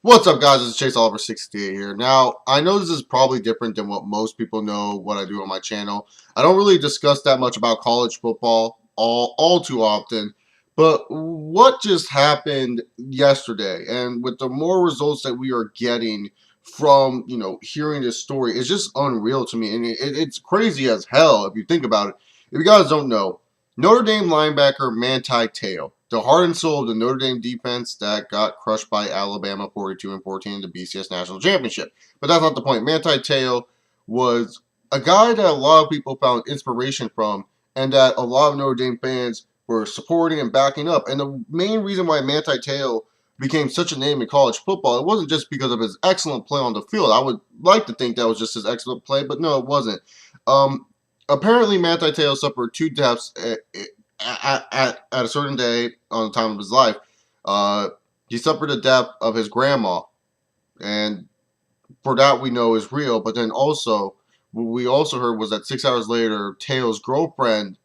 What's up, guys? It's Chase Oliver 68 here. Now, I know this is probably different than what most people know what I do on my channel. I don't really discuss that much about college football all too often. But what just happened yesterday, and with the more results that we are getting from, hearing this story, it's just unreal to me. And it's crazy as hell if you think about it. If you guys don't know, Notre Dame linebacker Manti Te'o, the heart and soul of the Notre Dame defense that got crushed by Alabama 42-14 in the BCS National Championship. But that's not the point. Manti Te'o was a guy that a lot of people found inspiration from, and that a lot of Notre Dame fans were supporting and backing up. And the main reason why Manti Te'o became such a name in college football, it wasn't just because of his excellent play on the field. I would like to think that was just his excellent play, but no, it wasn't. Apparently, Manti Te'o suffered two deaths at a certain day on the time of his life. He suffered the death of his grandma, and for that we know is real. But then also, what we also heard was that 6 hours later, Te'o's girlfriend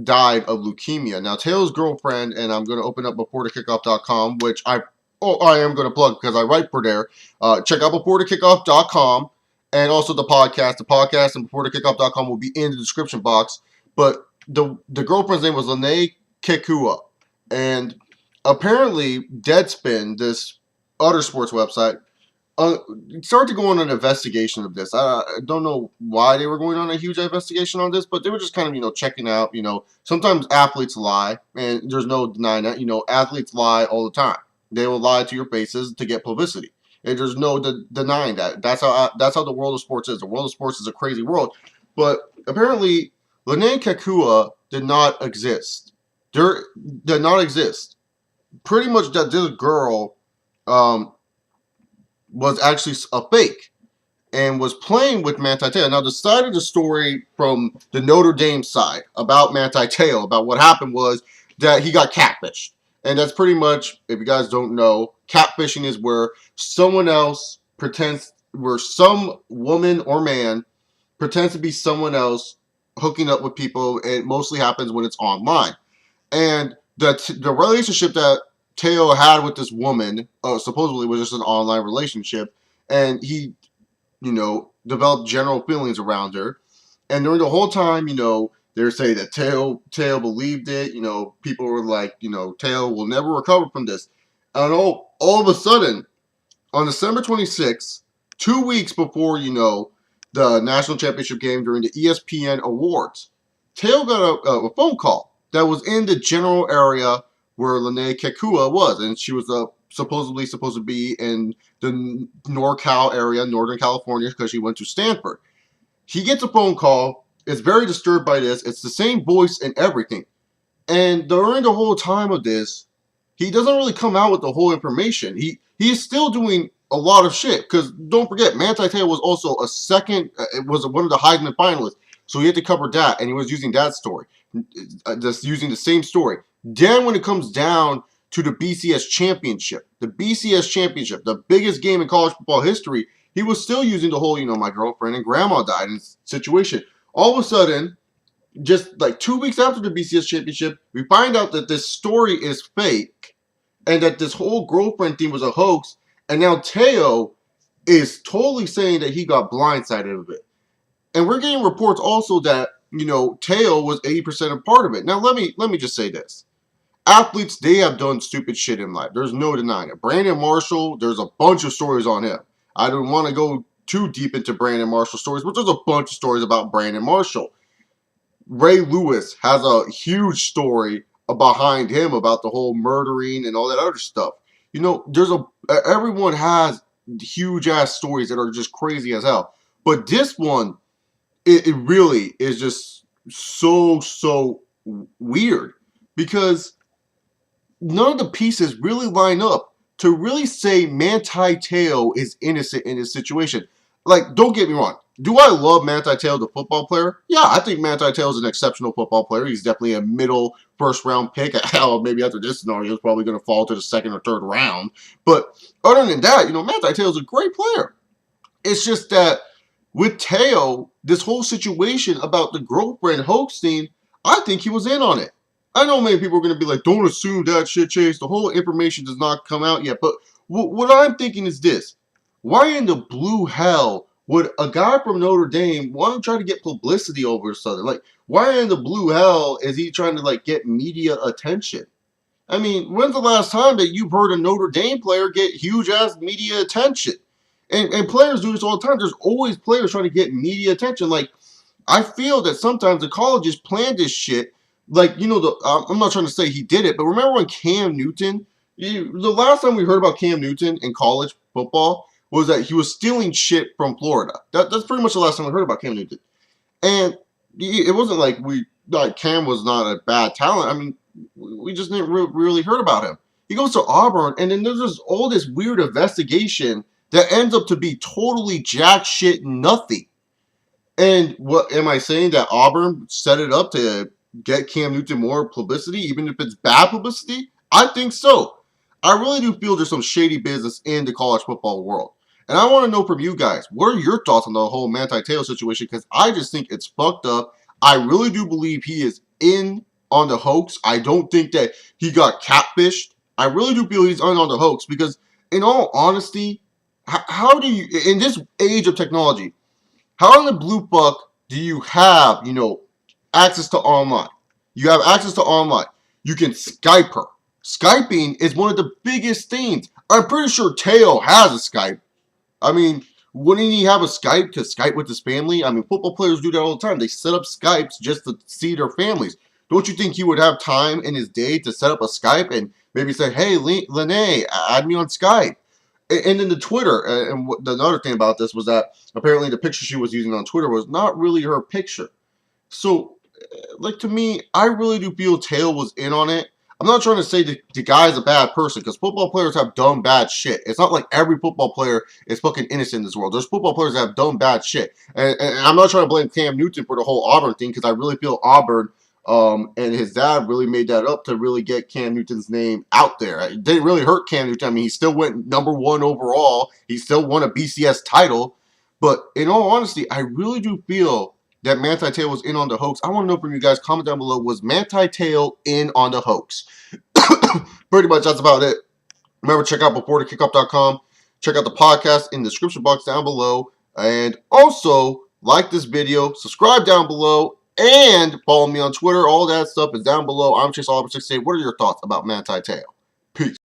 died of leukemia. Now, Te'o's girlfriend, and I'm going to open up beforethekickoff.com, which I am going to plug because I write for there. Check out beforethekickoff.com. And also the podcast. The podcast and beforethekickoff.com will be in the description box. But the girlfriend's name was Lene Kekua. And apparently Deadspin, this other sports website, started to go on an investigation of this. I don't know why they were going on a huge investigation on this, but they were just kind of, checking out, sometimes athletes lie, and there's no denying that. Athletes lie all the time. They will lie to your faces to get publicity. And there's no denying that. That's how the world of sports is. The world of sports is a crazy world. But apparently, Lene Kekua did not exist. Did not exist. Pretty much that this girl was actually a fake and was playing with Manti Te'o. Now, the side of the story from the Notre Dame side about Manti Te'o, about what happened, was that he got catfished. And that's pretty much, if you guys don't know, catfishing is where someone else pretends, where some woman or man pretends to be someone else hooking up with people. It mostly happens when it's online. And the relationship that Te'o had with this woman supposedly was just an online relationship. And he, developed general feelings around her. And during the whole time, they were saying that Te'o believed it. People were like, Te'o will never recover from this. And all of a sudden, on December 26th, 2 weeks before, the national championship game during the ESPN Awards, Te'o got a phone call that was in the general area where Lene Kekua was. And she was supposedly supposed to be in the NorCal area, Northern California, because she went to Stanford. He gets a phone call, is very disturbed by this. It's the same voice and everything. And during the whole time of this, he doesn't really come out with the whole information. He is still doing a lot of shit. Because don't forget, Manti Te'o was also was one of the Heisman finalists. So he had to cover that, and he was using that story. Just using the same story. Then when it comes down to the BCS championship, the biggest game in college football history, he was still using the whole, my girlfriend and grandma died in situation. All of a sudden, just like 2 weeks after the BCS championship, we find out that this story is fake and that this whole girlfriend thing was a hoax. And now Te'o is totally saying that he got blindsided of it. And we're getting reports also that, Te'o was 80% a part of it. Now, let me just say this. Athletes, they have done stupid shit in life. There's no denying it. Brandon Marshall, there's a bunch of stories on him. I don't want to go too deep into Brandon Marshall stories, but there's a bunch of stories about Brandon Marshall. Ray Lewis has a huge story behind him about the whole murdering and all that other stuff. Everyone has huge ass stories that are just crazy as hell. But this one, it really is just so weird because none of the pieces really line up to really say Manti Te'o is innocent in this situation. Like, don't get me wrong. Do I love Manti Te'o, the football player? Yeah, I think Manti Te'o is an exceptional football player. He's definitely a middle first-round pick. Hell, maybe after this scenario, he's probably going to fall to the second or third round. But other than that, Manti Te'o is a great player. It's just that with Te'o, this whole situation about the girlfriend hoax thing, I think he was in on it. I know many people are going to be like, don't assume that shit, Chase. The whole information does not come out yet. But What I'm thinking is this: why in the blue hell would a guy from Notre Dame want to try to get publicity over something? Like, why in the blue hell is he trying to like get media attention? I mean, when's the last time that you've heard a Notre Dame player get huge ass media attention? And players do this all the time. There's always players trying to get media attention. Like, I feel that sometimes the colleges plan this shit. Like, I'm not trying to say he did it, but remember when Cam Newton, the last time we heard about Cam Newton in college football was that he was stealing shit from Florida. That's pretty much the last time we heard about Cam Newton. And it wasn't like Cam was not a bad talent. I mean, we just didn't really heard about him. He goes to Auburn, and then there's all this weird investigation that ends up to be totally jack shit nothing. And what am I saying, that Auburn set it up to get Cam Newton more publicity, even if it's bad publicity? I think so. I really do feel there's some shady business in the college football world. And I want to know from you guys, what are your thoughts on the whole Manti Te'o situation? Because I just think it's fucked up. I really do believe he is in on the hoax. I don't think that he got catfished. I really do feel he's in on the hoax because, in all honesty, how do you, in this age of technology, how in the blue fuck do you have, access to online? You have access to online. You can Skype her. Skyping is one of the biggest things. I'm pretty sure Teo has a Skype. I mean, wouldn't he have a Skype to Skype with his family? I mean, football players do that all the time. They set up Skypes just to see their families. Don't you think he would have time in his day to set up a Skype and maybe say, hey, Lene, add me on Skype? And then the Twitter, and another thing about this was that apparently the picture she was using on Twitter was not really her picture. So, like, to me, I really do feel Tail was in on it. I'm not trying to say the guy's a bad person, because football players have done bad shit. It's not like every football player is fucking innocent in this world. There's football players that have done bad shit. And I'm not trying to blame Cam Newton for the whole Auburn thing, because I really feel Auburn and his dad really made that up to really get Cam Newton's name out there. It didn't really hurt Cam Newton. I mean, he still went #1 overall. He still won a BCS title. But in all honesty, I really do feel that Manti Te'o was in on the hoax. I want to know from you guys. Comment down below. Was Manti Te'o in on the hoax? Pretty much that's about it. Remember, check out beforethekickoff.com. Check out the podcast in the description box down below. And also, like this video, subscribe down below, and follow me on Twitter. All that stuff is down below. I'm Chase Oliver 68. What are your thoughts about Manti Te'o? Peace.